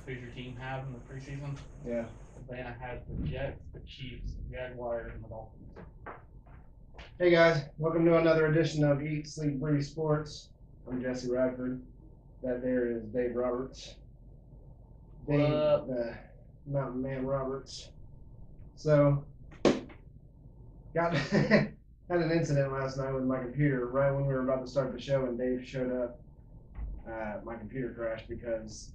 Who's your team have in the preseason? Yeah. Atlanta has the Jets, the Chiefs, the Jaguars, and the Dolphins. Hey guys, welcome to another edition of Eat, Sleep, Breathe Sports. I'm Jesse Radford. That there is Dave Roberts. Dave, Mountain Man Roberts. So, got had an incident last night with my computer. Right when we were about to start the show, and Dave showed up, my computer crashed because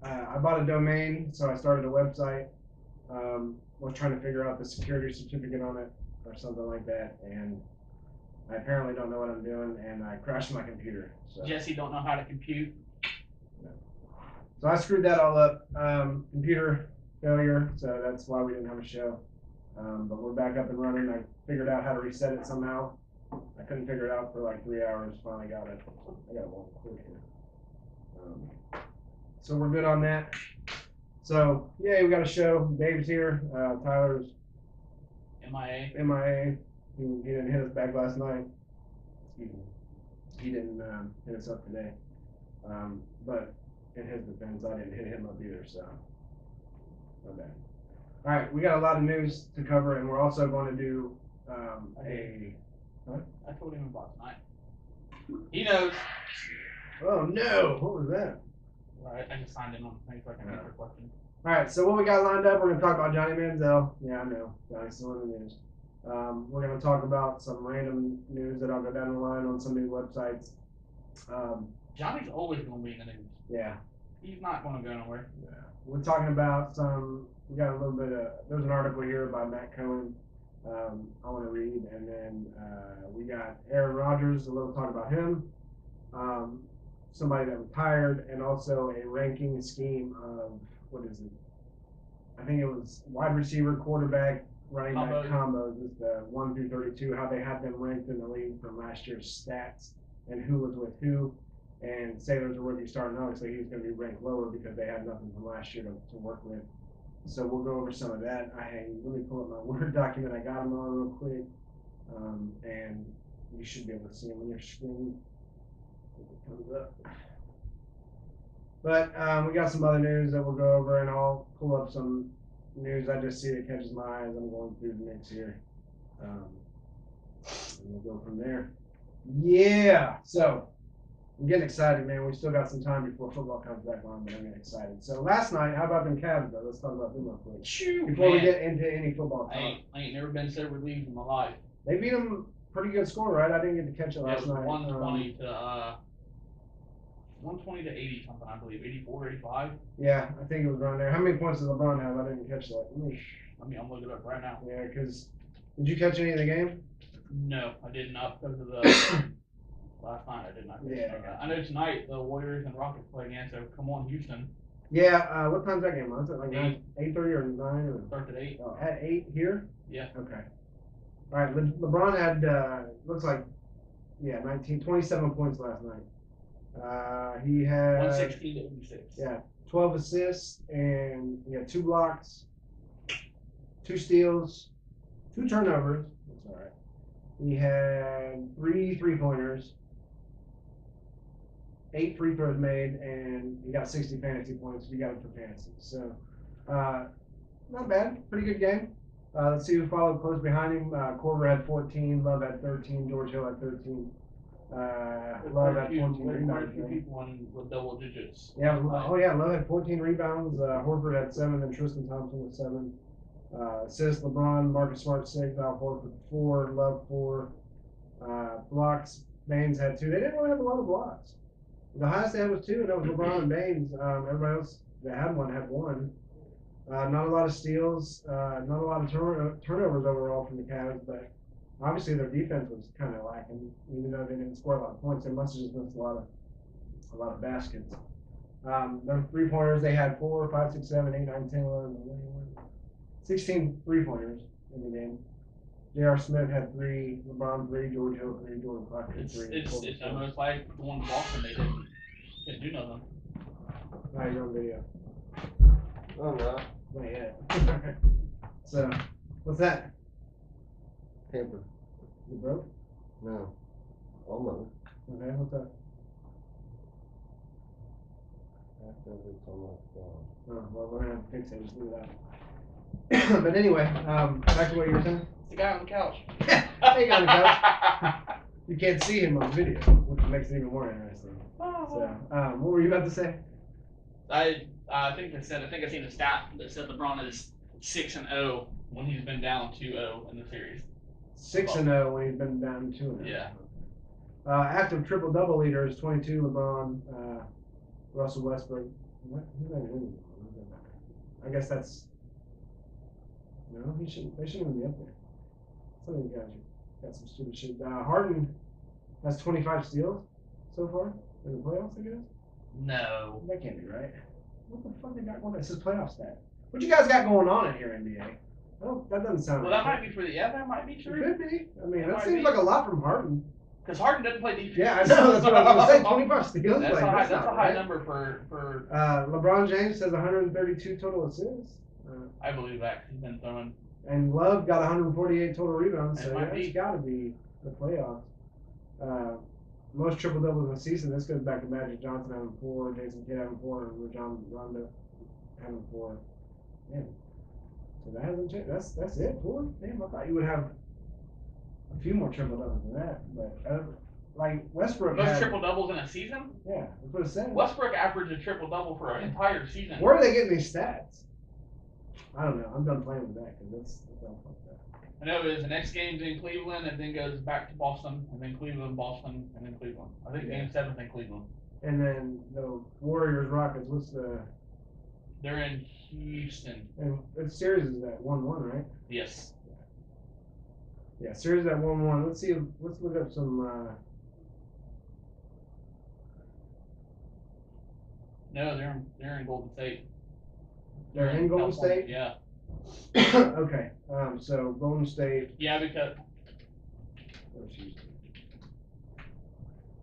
I bought a domain, so I started a website. Was trying to figure out the security certificate on it or something like that, and I apparently don't know what I'm doing, and I crashed my computer. So. Jesse don't know how to compute. No. So I screwed that all up. Computer failure, so that's why we didn't have a show. But we're back up and running. I figured out how to reset it somehow. I couldn't figure it out for like 3 hours. Finally got it. I got one quick here. So we're good on that. So yeah, we got a show. Dave's here. Tyler's MIA. He didn't hit us back last night. Excuse me. He didn't hit us up today. But in his defense, I didn't hit him up either, so not bad. All right, we got a lot of news to cover, and we're also going to do What? I told him about tonight. He knows. Oh no! What was that? Alright, I just signed in on the thing so I can answer questions. All right, so what we got lined up, we're going to talk about Johnny Manziel. Yeah, I know. Johnny's still in the news. We're going to talk about some random news that I'll go down the line on some of these websites. Johnny's always going to be in the news. Yeah. He's not going to go nowhere. Yeah. We're talking about we got a little bit of, there's an article here by Matt Cohen I want to read, and then we got Aaron Rodgers, a little talk about him, somebody that retired, and also a ranking scheme of, what is it? I think it was wide receiver, quarterback, running back combos, just 1 through 32, how they had them ranked in the league from last year's stats and who was with who. And say there's a rookie starting, obviously he's going to be ranked lower because they had nothing from last year to work with. So we'll go over some of that. Let me pull up my Word document. I got them on real quick, and you should be able to see them on your screen if it comes up. But we got some other news that we'll go over, and I'll pull up some news I just see that catches my eye as I'm going through the mix here. And we'll go from there. Yeah, so I'm getting excited, man. We still got some time before football comes back on, but I'm getting excited. So last night, how about them Cavs, though? Let's talk about them real quick. Before we get into any football talk. I ain't never been so relieved in my life. They beat them pretty good score, right? I didn't get to catch it last night. 120 to 80 something, I believe. 84, 85. Yeah, I think it was around there. How many points did LeBron have? I didn't catch that. I'm looking it up right now. Yeah, because did you catch any of the game? No, I did not because of the last night. I did not. Yeah. I know tonight the Warriors and Rockets play again, so come on, Houston. Yeah. What time's that game? Was it like 8:30 or 9 or? Starts at 8. Oh, at 8 here? Yeah. Okay. All right. LeBron had looks like 27 points last night. He had 116 to 86. Yeah, 12 assists, and he had 2 blocks, 2 steals, 2 turnovers. That's all right. He had 3 3-pointers, 8 free throws made, and he got 60 fantasy points. We got him for fantasy. So, not bad. Pretty good game. Let's see who followed close behind him. Korver had 14, Love had 13, George Hill had 13. Love had 14 rebounds. People with double digits. Yeah. Love had 14 rebounds. Horford had 7, and Tristan Thompson with 7. Assists, LeBron, Marcus Smart 6, Al Horford 4, Love 4. Blocks, Baines had 2. They didn't really have a lot of blocks. The highest they had was 2, and that was LeBron and Baines. Everybody else that had 1 had 1. Not a lot of steals, not a lot of turnovers overall from the Cavs, but obviously their defense was kind of lacking. Even though they didn't score a lot of points, they must have just missed a lot of baskets. Their 3-pointers, they had 4, 5, 6, 7, 8, 9, 10, 11, 16 3-pointers in the game. J.R. Smith had 3, LeBron 3, George Hill 3, Jordan Clarkson 3. It's almost like going to Boston. They couldn't do nothing. Now you're on video. Oh no. Not yet. So, what's that? Paper. You broke? No. Almost. Okay, what's up? Because it's on my phone. Oh, well, we're gonna have to fix it. Just leave it out. But anyway, back to what you were saying. It's the guy on the couch. Hey, on the couch. You can't see him on video, which makes it even more interesting. So, what were you about to say? I think I seen a stat that said LeBron is 6-0 when he's been down 2-0 in the series. 6-0 when he's been down 2-0. Yeah. Active triple double leader is 22. LeBron, Russell Westbrook. What? I guess that's. No, they shouldn't even be up there. Some of these guys got some stupid shit. Harden has 25 steals so far in the playoffs, I guess. No. That can't be right. What the fuck they got going on? This is playoff stat. What you guys got going on in here, NBA? Oh, that doesn't sound Well, right. that might be that might be true. Could be. I mean, That that might seems be. like a lot from Harden. Because Harden doesn't play defense. Yeah, I know. That's what I was going to say. 25 steals. That's like, a high number for. LeBron James has 132 total assists. I believe that he's been throwing. And Love got 148 total rebounds. So it's got to be the playoffs. Most triple doubles in the season. This goes back to Magic Johnson having 4, Jason Kidd having 4, and Rajon Rondo having 4. Man, so that hasn't changed. That's it. 4. Damn, I thought you would have a few more triple doubles than that. But like Westbrook Most had triple doubles in a season. Yeah, that's what it said. Westbrook averaged a triple double for an entire season. Where are they getting these stats? I don't know. I'm done playing with that because that's all fucked up. I know it is the next game's in Cleveland and then goes back to Boston and then Cleveland, Boston, and then Cleveland. I think game 7's in Cleveland. And then the Warriors Rockets. What's the? They're in Houston. And the series is at 1-1, right? Yes. Yeah, series at 1-1. Let's see. Let's look up some. No, they're in Golden State. They're in Golden State? Yeah. Okay. So Golden State. Yeah, because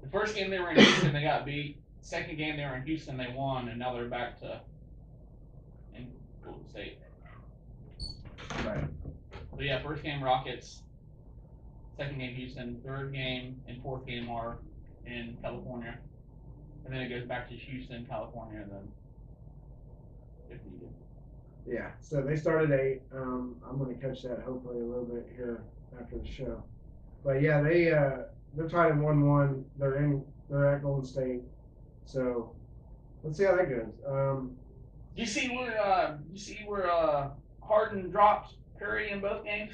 the first game they were in Houston, they got beat. Second game they were in Houston, they won, and now they're back to in Golden State. Right. So yeah, first game Rockets, second game Houston, third game and fourth game are in California, and then it goes back to Houston, California, and then if needed. Yeah, so they started 8. I'm going to catch that hopefully a little bit here after the show. But yeah, they're tied in 1-1. They're at Golden State. So let's see how that goes. You see where Harden dropped Curry in both games,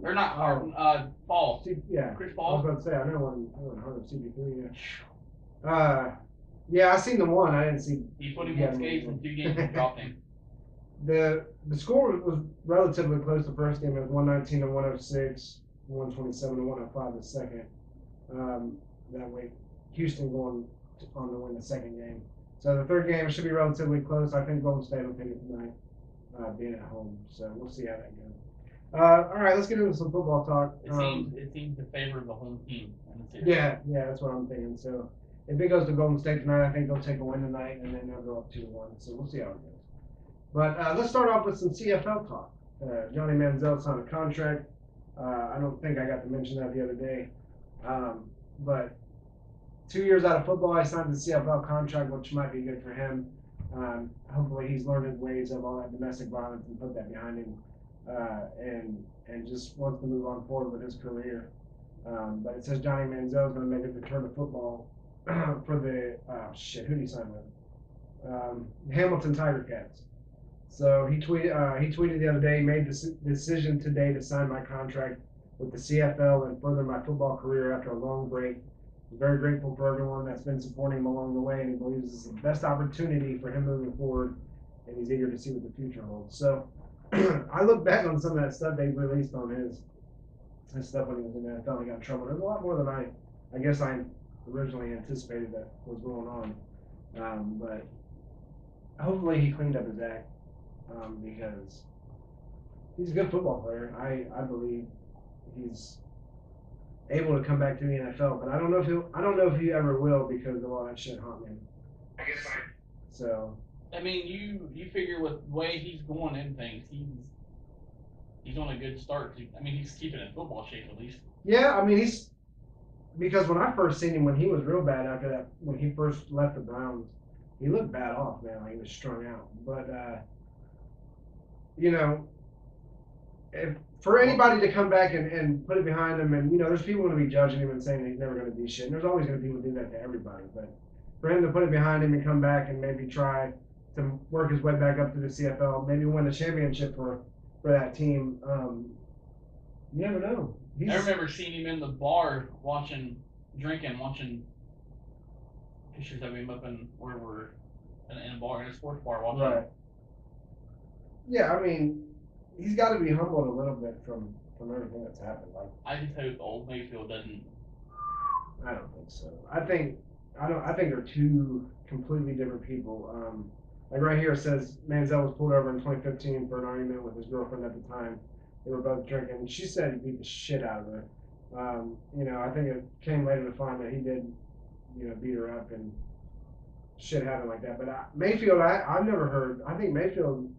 or not Harden? Paul. Yeah, Chris I Paul. was about to say I know when Harden CP3. Yeah. Yeah, I seen the one. I didn't see. He put him on skates in 2 games and dropped him. The score was relatively close the first game. It was 119 to 106, 127 to 105 the second. That way, Houston going on to win the second game. So the third game should be relatively close. I think Golden State will take it tonight, being at home. So we'll see how that goes. All right, let's get into some football talk. It seems to favor the home team in the series. Yeah, that's what I'm thinking. So if it goes to Golden State tonight, I think they'll take a win tonight, and then they'll go up 2-1. So we'll see how it goes. But let's start off with some CFL talk. Johnny Manziel signed a contract. I don't think I got to mention that the other day. But 2 years out of football, I signed the CFL contract, which might be good for him. Hopefully he's learned his ways of all that domestic violence and put that behind him, and just wants to move on forward with his career. But it says Johnny Manziel is going to make a return to football for the who did he sign with? Hamilton Tiger Cats. So he tweeted the other day, he made the decision today to sign my contract with the CFL and further my football career after a long break. I'm very grateful for everyone that's been supporting him along the way, and he believes this is the best opportunity for him moving forward, and he's eager to see what the future holds. So I look back on some of that stuff they released on his stuff when he was in the NFL and he got in trouble. There's a lot more than I guess I originally anticipated that was going on. But hopefully he cleaned up his act. Because he's a good football player. I believe he's able to come back to the NFL, but I don't know if he ever will because of all that shit haunting him. So. I mean, you figure with the way he's going in things, he's on a good start. He's keeping in football shape at least. Yeah, because when I first seen him when he was real bad after that, when he first left the Browns, he looked bad off, man. Like he was strung out. But you know, if for anybody to come back and put it behind him, and there's people going to be judging him and saying he's never going to be shit. And there's always going to be people do that to everybody. But for him to put it behind him and come back and maybe try to work his way back up to the CFL, maybe win a championship for that team, you never know. I remember seeing him in the bar drinking, watching pictures of him up in where we're in a bar, in a sports bar, watching. Right. Yeah, I mean, he's got to be humbled a little bit from everything that's happened. Like, I just hope old Mayfield doesn't. I don't think so. I think they're two completely different people. Like right here it says Manziel was pulled over in 2015 for an argument with his girlfriend at the time. They were both drinking. She said he beat the shit out of her. I think it came later to find that he did, beat her up and shit happened like that. But Mayfield, I've never heard. I think Mayfield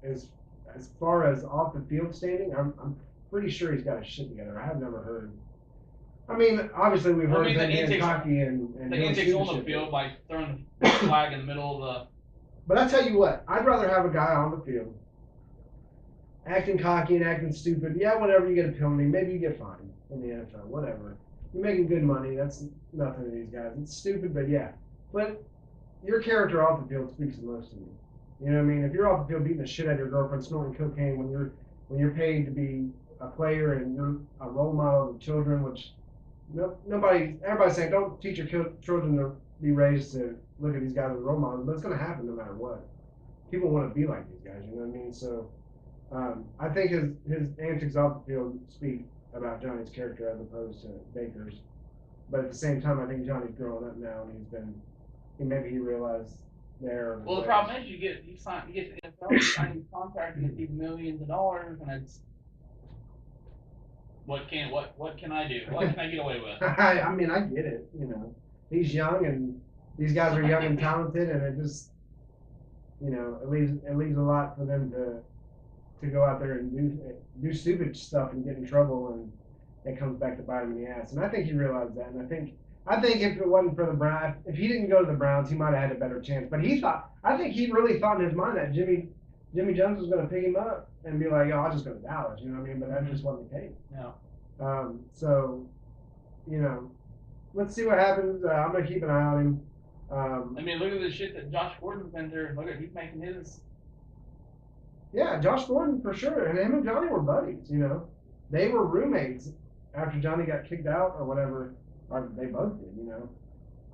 is, as far as off the field standing, I'm pretty sure he's got his shit together. I have never heard. I mean, obviously we've heard him being cocky and the antics on the field, like throwing the flag in the middle of the. But I tell you what, I'd rather have a guy on the field acting cocky and acting stupid. Yeah, whatever, you get a penalty, maybe you get fined in the NFL, whatever. You're making good money. That's nothing to these guys. It's stupid, but yeah. But your character off the field speaks the most to me. You know what I mean? If you're off the field beating the shit out of your girlfriend, snorting cocaine when you're paid to be a player and you're a role model to children, which everybody's saying don't teach your children to be raised to look at these guys as role models, but it's going to happen no matter what. People want to be like these guys, you know what I mean? So I think his antics off the field speak about Johnny's character as opposed to Baker's. But at the same time, I think Johnny's growing up now, and maybe he realized there. Well, the problem is you get the NFL, you sign a contract, you get these millions of dollars, and it's what can I do? What can I get away with? I mean, I get it. He's young, and these guys are young and talented, and it just, it leaves a lot for them to go out there and do stupid stuff and get in trouble, and it comes back to bite him in the ass. And I think he realized that, and I think if it wasn't for the Browns, if he didn't go to the Browns, he might have had a better chance. But I think he really thought in his mind that Jimmy Jones was going to pick him up and be like, I'll just go to Dallas, you know what I mean? But that just wasn't the case. Yeah. So, let's see what happens. I'm going to keep an eye on him. I mean, look at the shit that Josh Gordon's been through. Look at he's making his. Yeah, Josh Gordon for sure, and him and Johnny were buddies. They were roommates after Johnny got kicked out or whatever. Or they both did.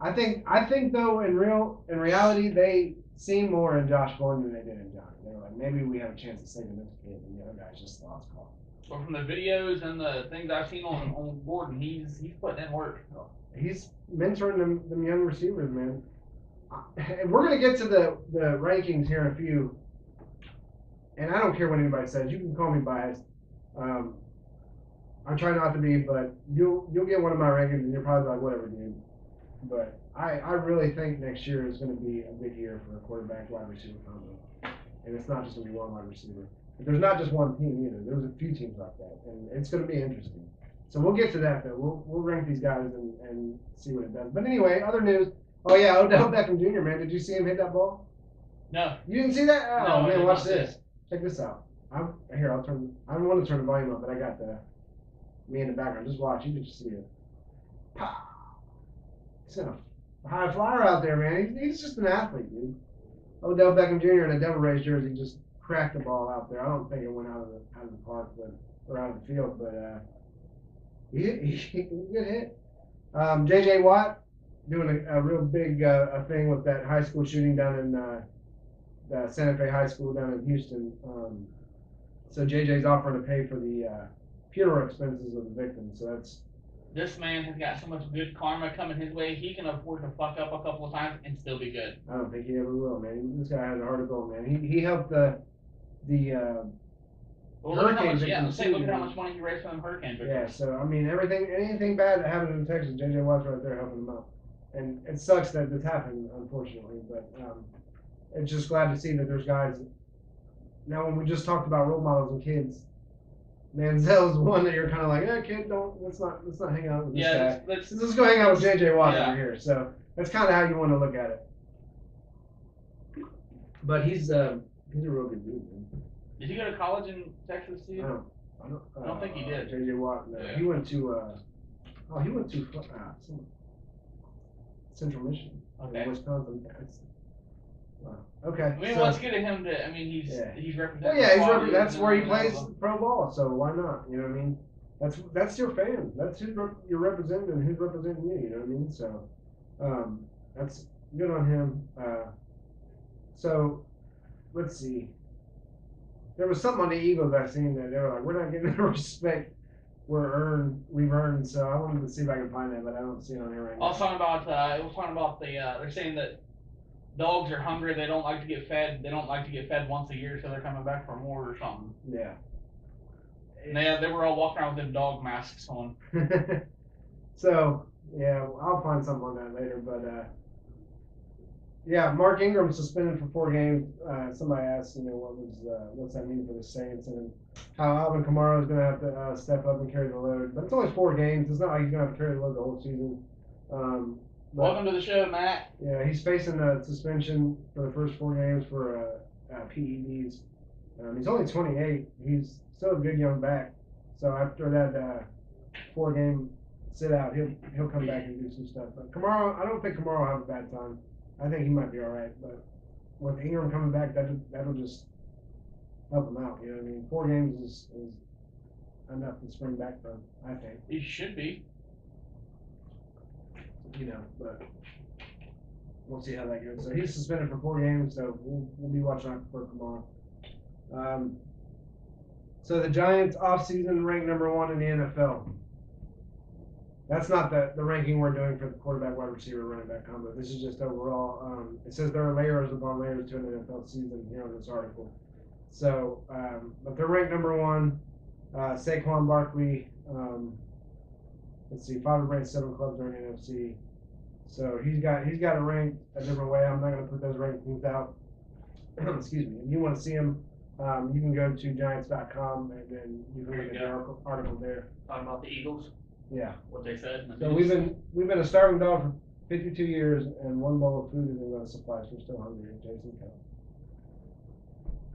I think though in reality they seem more in Josh Gordon than they did in Johnny. They were like, maybe we have a chance of saving this kid, and the other guy's just lost call. Well, from the videos and the things I've seen on Gordon, he's putting in work. He's mentoring them young receivers, man. And we're gonna get to the rankings here in a few. And I don't care what anybody says. You can call me biased. I try not to be, but you'll get one of my rankings, and you're probably like, whatever, dude. But I really think next year is going to be a big year for a quarterback wide receiver combo. And it's not just going to be one wide receiver. But there's not just one team either. There's a few teams like that, and it's going to be interesting. So we'll get to that, though. We'll rank these guys and see what it does. But anyway, other news. Oh, yeah, Odell Beckham Jr., man. Did you see him hit that ball? No. You didn't see that? Oh, no, man, watch this. Check this out. I don't want to turn the volume up, but I got me in the background. Just watch. You can just see it. Pow! He's a high flyer out there, man. He's just an athlete, dude. Odell Beckham Jr. in a Devil Rays jersey just cracked the ball out there. I don't think it went out of the park, or out of the field, but he was a good hit. J.J. Watt doing a real big thing with that high school shooting down in Santa Fe High School down in Houston. So JJ's offering to pay for the funeral expenses of the victims. So that's. This man has got so much good karma coming his way. He can afford to fuck up a couple of times and still be good. I don't think he ever will, man. This guy has a heart of gold, man. He helped the hurricanes. Look at how much money he raised from hurricanes. Yeah. So I mean, anything bad that happened in Texas, JJ Watt's right there helping them out. And it sucks that this happened, unfortunately, but. It's just glad to see that there's guys. Now, when we just talked about role models and kids, Manziel's one that you're kind of like, kid, let's not hang out with this guy. Let's go hang out with J.J. Watt over here. So that's kind of how you want to look at it. But he's a real good dude, man. Did he go to college in Texas too? I don't think he did. J.J. Watt. No. Yeah. He went to Central Michigan. Okay. Wisconsin. Wow. Okay. I mean, well, it's good of him to. I mean, he's representing. Well, yeah, that's where he and plays pro ball. So why not? You know what I mean? That's your fan. That's who you're representing and who's representing you. You know what I mean? So, that's good on him. So let's see. There was something on the Eagles I seen that they were like, we're not getting the respect we've earned. So I wanted to see if I can find that, but I don't see it on here right now. I was talking about. It was talking about the. They're saying that dogs are hungry. They don't like to get fed. They don't like to get fed once a year, so they're coming back for more or something. Yeah. And they were all walking around with them dog masks on. So yeah, I'll find something on that later. But yeah, Mark Ingram suspended for 4 games. Somebody asked, what's that mean for the Saints, and how Alvin Kamara is going to have to step up and carry the load. But it's only 4 games. It's not like he's going to have to carry the load the whole season. Welcome to the show, Matt. Yeah, he's facing a suspension for the first 4 games for PEDs. He's only 28. He's still a good young back. So after that 4-game sit out, he'll come back and do some stuff. But Kamara, I don't think Kamara will have a bad time. I think he might be all right. But with Ingram coming back, that'll just help him out. You know what I mean? 4 games is enough to spring back from, I think. He should be. But we'll see how that goes. So he's suspended for 4 games, so we'll be watching out for Kamara. So the Giants off-season ranked number 1 in the NFL. That's not the ranking we're doing for the quarterback, wide receiver, running back combo. This is just overall. It says there are layers upon layers to an NFL season here on this article. So, but they're ranked number 1. Saquon Barkley. Let's see, 5 ranked 7 clubs are in the NFC. So he's got it ranked a different way. I'm not going to put those rankings out. Excuse me. If you want to see them, you can go to Giants.com and then you can look at the article there. Talking about the Eagles. Yeah. What they said. So we've been a starving dog for 52 years, and 1 bowl of food isn't going to suffice. We're still hungry. Jason Kelly.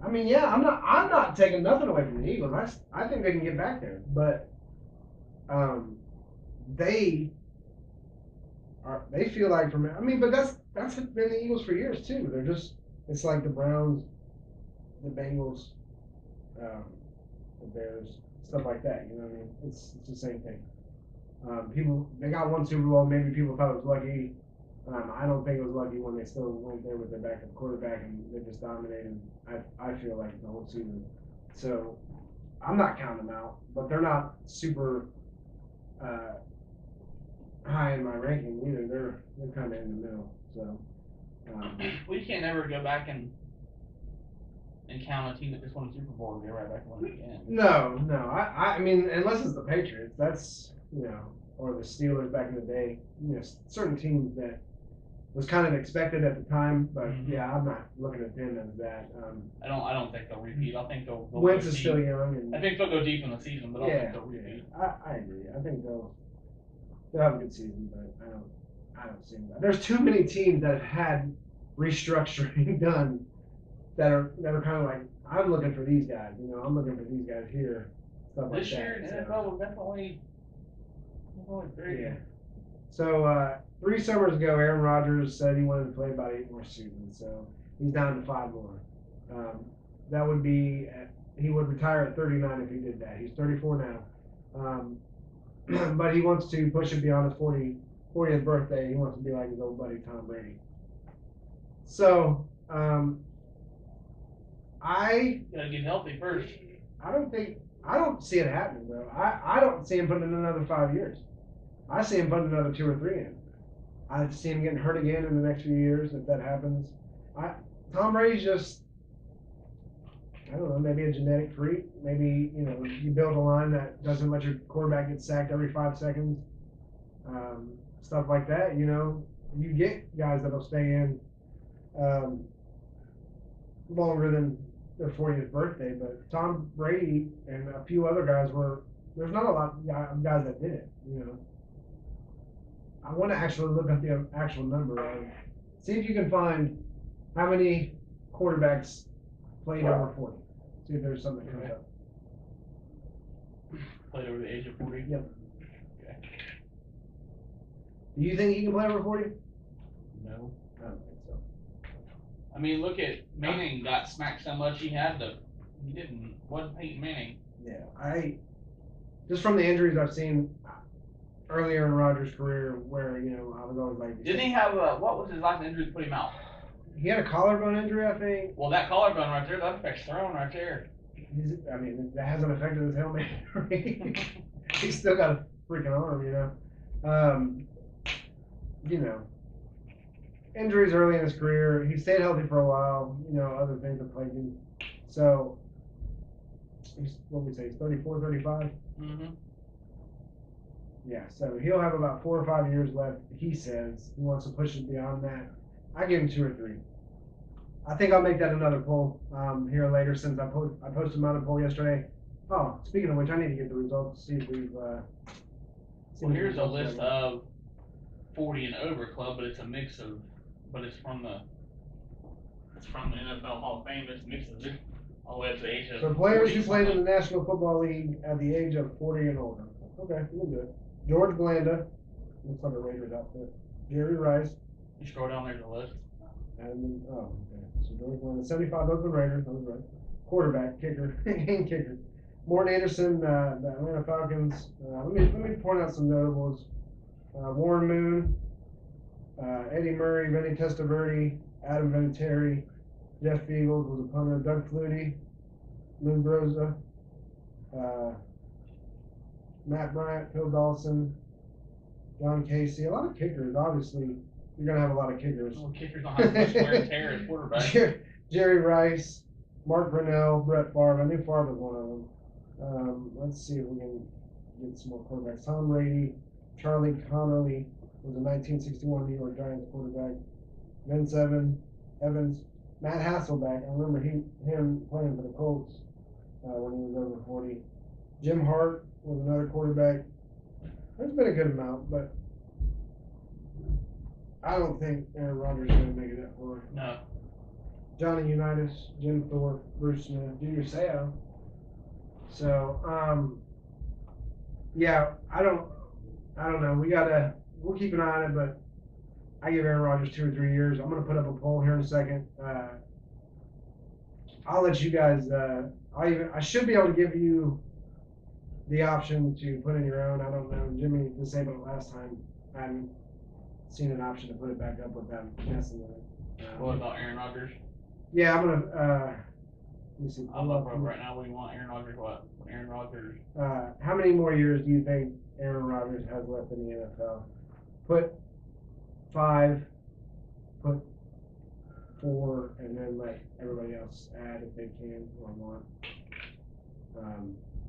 I mean, yeah, I'm not taking nothing away from the Eagles. I think they can get back there, but they feel like but that's been the Eagles for years too. It's like the Browns, the Bengals, the Bears, stuff like that. You know what I mean? It's the same thing. They got 1 Super Bowl. Maybe people thought it was lucky. I don't think it was lucky when they still went there with their backup quarterback and they just dominated. I feel like the whole season. So I'm not counting them out, but they're not super high in my ranking either. They're kind of in the middle. So we can't ever go back and count a team that just won a Super Bowl and get right back and win it again. No. I mean, unless it's the Patriots, that's or the Steelers back in the day. Certain teams that was kind of expected at the time, but yeah, I'm not looking at them as that. I don't think they'll repeat. I think they'll Wentz is still young. I think they'll go deep in the season, but I don't think they'll repeat. I agree. I think they'll have a good season, but I don't see them. There's too many teams that have had restructuring done that are kind of like, I'm looking for these guys. I'm looking for these guys here. Stuff This like year, that. NFL was definitely great. Yeah. So 3 summers ago, Aaron Rodgers said he wanted to play about 8 more seasons. So he's down to 5 more. That would be he would retire at 39 if he did that. He's 34 now. But he wants to push it beyond his 40th birthday. He wants to be like his old buddy Tom Brady. So I gotta get healthy first. I don't see it happening though. I don't see him putting in another 5 years. I see him putting another 2 or 3 in. I see him getting hurt again in the next few years if that happens. Tom Brady's just, I don't know, maybe a genetic freak. Maybe, you build a line that doesn't let your quarterback get sacked every 5 seconds. Stuff like that, You get guys that'll stay in longer than their 40th birthday. But Tom Brady and a few other guys there's not a lot of guys that did it, I want to actually look up the actual number. See if you can find how many quarterbacks played over 40. See if there's something that comes up. Played over the age of 40? Yep. Okay. Do you think he can play over 40? No. I don't think so. I mean, look at Manning got smacked so much he didn't. Wasn't Peyton Manning. Yeah, just from the injuries I've seen earlier in Rodgers' career, where I was always like, Didn't he have what was his last injury that put him out? he had a collarbone injury, I think. Well, that collarbone right there, that affects throwing right there. That hasn't affected his helmet. He's still got a freaking arm, Injuries early in his career. He stayed healthy for a while. Other things have plagued him. So, he's 34, 35? Mm-hmm. Yeah, so he'll have about 4 or 5 years left. He says he wants to push it beyond that. I give him 2 or 3. I think I'll make that another poll here later, since I posted another poll yesterday. Oh, speaking of which, I need to get the results. See if we've. Well, here's a list of 40 and over club, but it's a mix of, but it's from the NFL Hall of Fame. It's mixes it all the way up to the age of. So players 40 who played in something. the National Football League at the age of 40 and older. Okay, we'll do it. George Blanda, looks like a Raiders outfit. Jerry Rice. You scroll down there's a list. And okay. So George Blanda, 75 Oakland Raiders. That was right. Quarterback, kicker, and kicker. Morton Anderson, the Atlanta Falcons. Let me point out some notables. Warren Moon, Eddie Murray, Vinny Testaverde, Adam Vinatieri, Jeff Fiegels was a punter, Doug Flutie, Lou Groza, Matt Bryant, Phil Dawson, John Casey. A lot of kickers. Obviously, you're gonna have a lot of kickers. Well, kickers don't have much wear and tear as quarterback. Jerry Rice, Mark Brunell, Brett Favre. I knew Favre was one of them. Let's see if we can get some more quarterbacks. Tom Brady, Charlie Connolly was a 1961 New York Giants quarterback. Vince Evans, Matt Hasselbeck. I remember him playing for the Colts when he was over 40. Jim Hart was another quarterback. There's been a good amount, but I don't think Aaron Rodgers is going to make it that far. No. Johnny Unitas, Jim Thorpe, Bruce Smith, Junior Seau. So, yeah, I don't know. We'll keep an eye on it, but I give Aaron Rodgers 2 or 3 years. I'm going to put up a poll here in a second. I'll let you guys, I should be able to give you the option to put in your own. I don't know. Jimmy disabled it last time. I haven't seen an option to put it back up without messing with it. What about Aaron Rodgers? Yeah, I'm going to, let me see. I'm up right now. What do you want? Aaron Rodgers what? Aaron Rodgers. How many more years do you think Aaron Rodgers has left in the NFL? Put 5, put 4, and then let everybody else add if they can or want.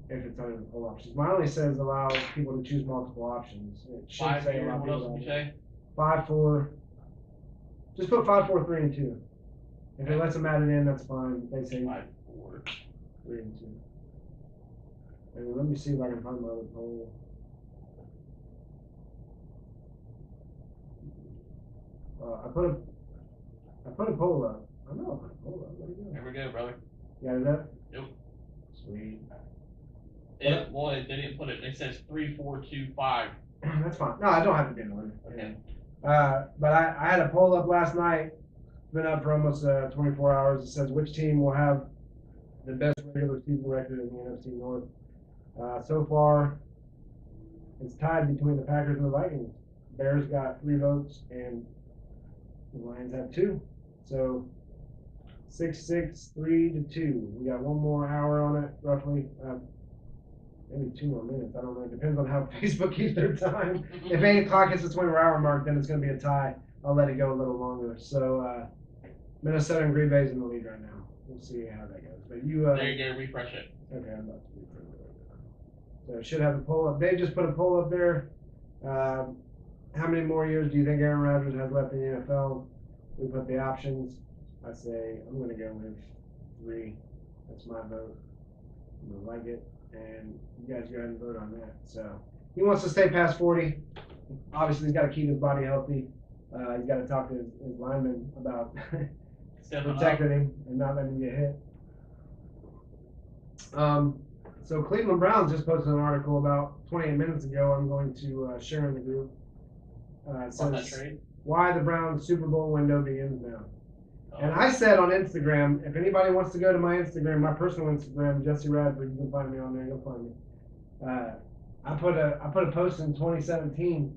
If it's under the poll options. Mine only says allow people to choose multiple options. It should 5 say years. allow What people else did you to say? 5, 4. Just put 5, 4, 3, and 2. If it lets them add it in, that's fine. They say 5, 4, 3, and 2. And let me see if I can find my other poll. I put a poll up. I know I put a poll up. There you go. There we go, brother. You got that? Yep. Sweet. They didn't put it. It says 3, 4, 2, 5. That's fine. No, I don't have to be in order. Okay. But I had a poll up last night. It's been up for almost 24 hours. It says which team will have the best regular season record in the NFC North. So far, it's tied between the Packers and the Vikings. Bears got 3 votes, and the Lions have 2. So 6-6, 3-2. We got 1 more hour on it, roughly. Maybe 2 more minutes. I don't know. It depends on how Facebook keeps their time. If 8 o'clock hits the 24-hour mark, then it's going to be a tie. I'll let it go a little longer. So Minnesota and Green Bay's in the lead right now. We'll see how that goes. But you. There you go. Refresh it. Okay, I'm about to refresh it right now. So it should have a poll up. Dave just put a poll up there. How many more years do you think Aaron Rodgers has left in the NFL? We put the options. I say I'm going to go with 3. That's my vote. I'm going to like it. And you guys go ahead and vote on that. So he wants to stay past 40. Obviously, he's got to keep his body healthy. He's got to talk to his lineman about Stepping up. protecting him and not letting him get hit. So Cleveland Browns just posted an article about 28 minutes ago. I'm going to share in the group. It On that says trade. why the Browns Super Bowl window begins now. Oh. And I said on Instagram, if anybody wants to go to my Instagram, my personal Instagram, Jesse Radford, you can find me on there. You'll find me. I put a post in 2017,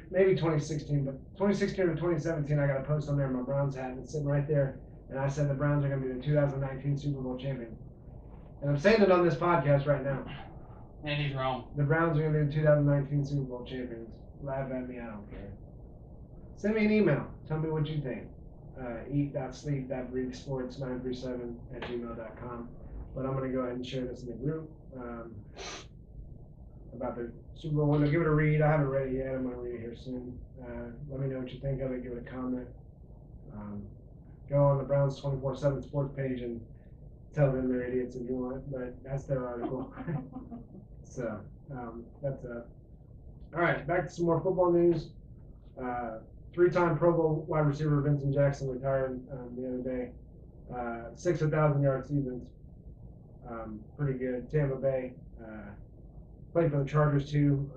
maybe 2016, but 2016 or 2017, I got a post on there. My Browns hat, and it's sitting right there, and I said the Browns are going to be the 2019 Super Bowl champion. And I'm saying it on this podcast right now. And he's wrong. The Browns are going to be the 2019 Super Bowl champions. Laugh at me, I don't care. Send me an email. Tell me what you think. Eat.Sleep.Breathe sports937@gmail.com. But I'm going to go ahead and share this in the group about the Super Bowl window. Give it a read. I haven't read it yet. I'm going to read it here soon. Let me know what you think of it. Give it a comment. Go on the Browns 24/7 sports page and tell them they're idiots if you want, but that's their article. So that's all right. Back to some more football news. Three-time Pro Bowl wide receiver Vincent Jackson retired the other day. 6 1,000-yard seasons. Pretty good. Tampa Bay. Played for the Chargers too.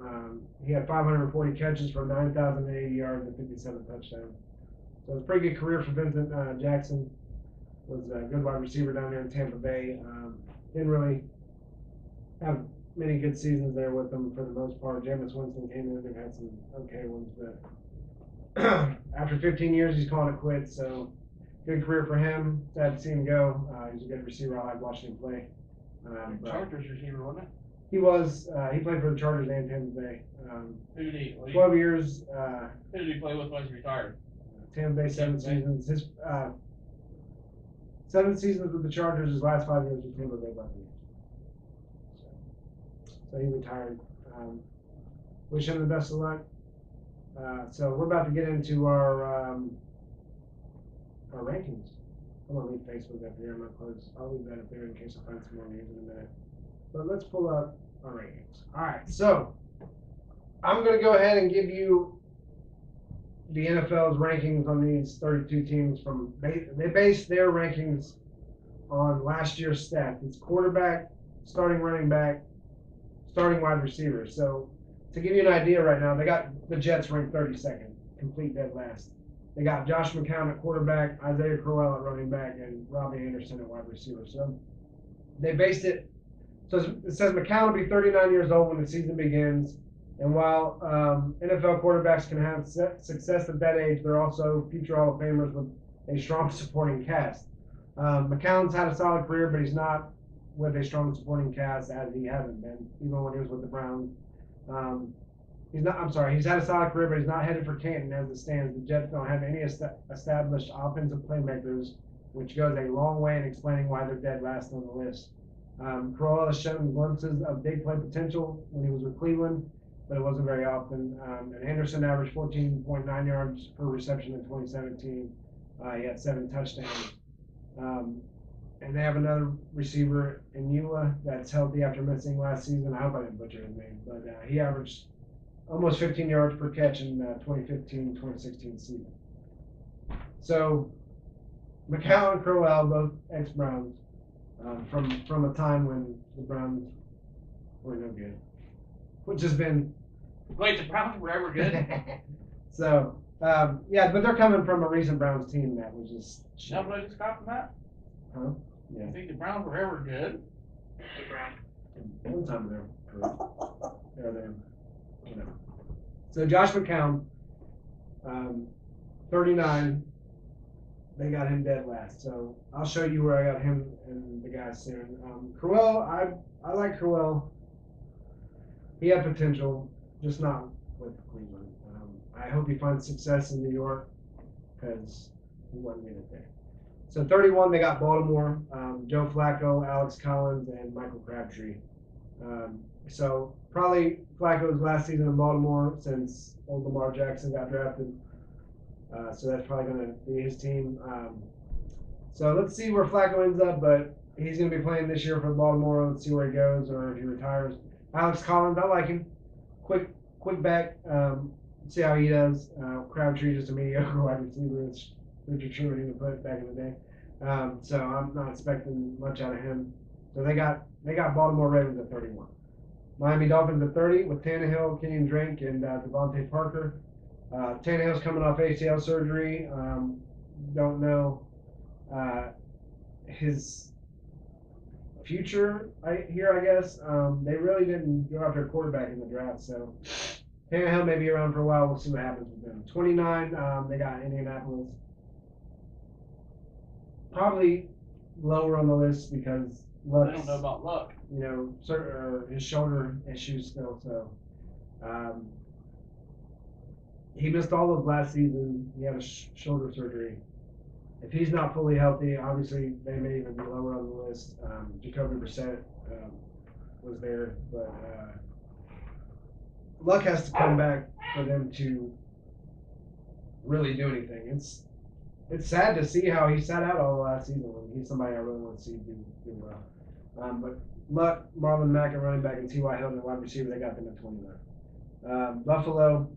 He had 540 catches for 9,080 yards and 57 touchdowns. So it was a pretty good career for Vincent Jackson. Was a good wide receiver down there in Tampa Bay. Didn't really have many good seasons there with them for the most part. Jameis Winston came in and had some okay ones, but after 15 years, he's calling it quits. So good career for him. Sad to see him go. He's a good receiver. I like watching him play. Chargers receiver, wasn't it? He was. He played for the Chargers and Tampa Bay. Who did he? 12 years. Who did he play with once he retired? Tampa Bay 7 seasons. His 7 seasons with the Chargers. His last 5 years with Tampa Bay Buccaneers. So he retired. Wish him the best of luck. So we're about to get into our rankings. I'm gonna leave Facebook up here. I'm gonna close. I'll leave that up there in case I find some more news in a minute. But let's pull up our rankings. All right. So I'm gonna go ahead and give you the NFL's rankings on these 32 teams. They base their rankings on last year's stats. It's quarterback, starting running back, starting wide receiver. So to give you an idea right now, they got the Jets ranked 32nd, complete dead last. They got Josh McCown at quarterback, Isaiah Crowell at running back, and Robbie Anderson at wide receiver. So they based it. So it says McCown will be 39 years old when the season begins. And while NFL quarterbacks can have success at that age, they're also future Hall of Famers with a strong supporting cast. McCown's had a solid career, but he's not with a strong supporting cast as he hasn't been, even when he was with the Browns. He's had a solid career, but he's not headed for Canton as it stands. The Jets don't have any established offensive playmakers, which goes a long way in explaining why they're dead last on the list. Crowell has shown glimpses of big play potential when he was with Cleveland, but it wasn't very often. And Anderson averaged 14.9 yards per reception in 2017. He had 7 touchdowns. And they have another receiver in Eula that's healthy after missing last season. I hope I didn't butcher his name, but he averaged almost 15 yards per catch in 2015-2016 season. So McCown and Crowell, both ex-Browns, from a time when the Browns were no good, which has been. Wait, the Browns were ever good? So yeah, but they're coming from a recent Browns team that was just. Nobody just got from that? Huh? Yeah. I think the Browns were ever good. The Browns. One time they're there. You know. So Josh McCown, 39. They got him dead last. So I'll show you where I got him and the guys soon. Crowell, I like Crowell. He had potential, just not with Cleveland. I hope he finds success in New York because he wasn't in it there. So 31, they got Baltimore, Joe Flacco, Alex Collins, and Michael Crabtree. So probably Flacco's last season in Baltimore since old Lamar Jackson got drafted. So that's probably going to be his team. So let's see where Flacco ends up, but he's going to be playing this year for Baltimore. Let's see where he goes or if he retires. Alex Collins, I like him. Quick back. See how he does. Crabtree, just a mediocre wide receiver. Richard Sherman even put back in the day. So I'm not expecting much out of him. So they got Baltimore Ravens at 31. Miami Dolphins at 30 with Tannehill, Kenyon Drake, and Devontae Parker. Tannehill's coming off ACL surgery. Don't know his future here, I guess. They really didn't go after a quarterback in the draft, so Tannehill may be around for a while. We'll see what happens with them. 29, they got Indianapolis. Probably lower on the list because I don't know about Luck. You know, his shoulder issues still. So he missed all of last season. He had a shoulder surgery. If he's not fully healthy, obviously they may even be lower on the list. Jacoby Brissett was there, but Luck has to come back for them to really do anything. It's sad to see how he sat out all the last season when he's somebody I really want to see do well. But Luck, Marlon Mack at running back, and T.Y. Hilton at wide receiver, they got them at 29. Buffalo,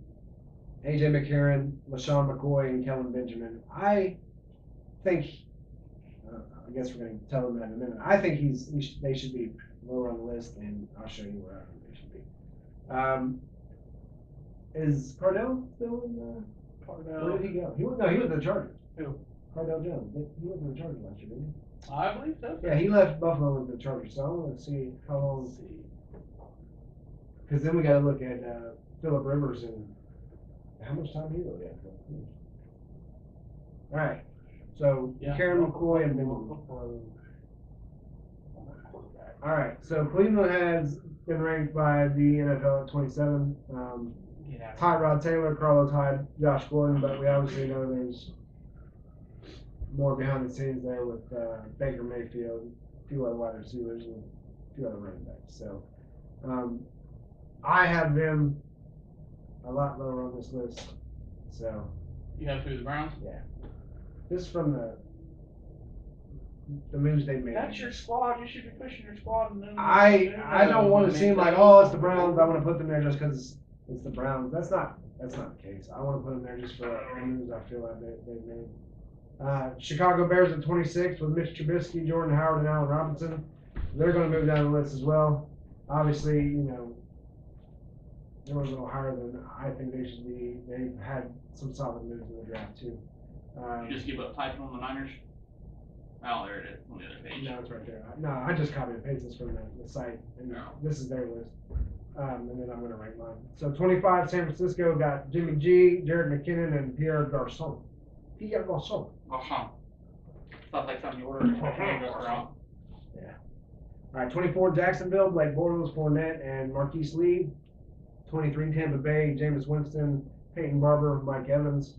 A.J. McCarron, LaShawn McCoy, and Kellen Benjamin. I think, I guess we're going to tell them that in a minute. I think they should be lower on the list, and I'll show you where I think they should be. Is Cardell still in the... Where did he go? He was in the Chargers. Who? Cardell Jones. He was in the Chargers last year, didn't he? I believe so. Yeah, he left Buffalo with the Chargers, so I want to see how long. Because then we got to look at Phillip Rivers and how much time he really had. All right, so Karen McCoy and Benjamin. All right, so Cleveland has been ranked by the NFL at 27. Tyrod Taylor, Carlos Hyde, Josh Gordon, but we obviously know there's more behind the scenes there with Baker Mayfield, a few other wide receivers, and a few other running backs. So I have them a lot lower on this list. So you have the Browns? Yeah. This is from the moves they made. That's your squad. You should be pushing your squad. And then I don't want to seem like, oh, it's the Browns. I want to put them there just because it's the Browns. That's not the case. I want to put them there just for the moves I feel like they've made. Chicago Bears at 26 with Mitch Trubisky, Jordan Howard, and Allen Robinson. They're going to move down the list as well. Obviously, they were a little higher than I think they should be. They've had some solid moves in the draft too. You just give up typing on the Niners? Oh, there it is on the other page. No, it's right there. No, I just copied and pasted this from the site, and this is their list. And then I'm going to rank mine. So 25, San Francisco got Jimmy G, Jared McKinnon, and Pierre Garçon. Pierre Garçon. Garçon. Sounds like something you ordered at a restaurant. Yeah. All right, 24, Jacksonville, Blake Bortles, Fournette, and Marquise Lee. 23, Tampa Bay, Jameis Winston, Peyton Barber, Mike Evans.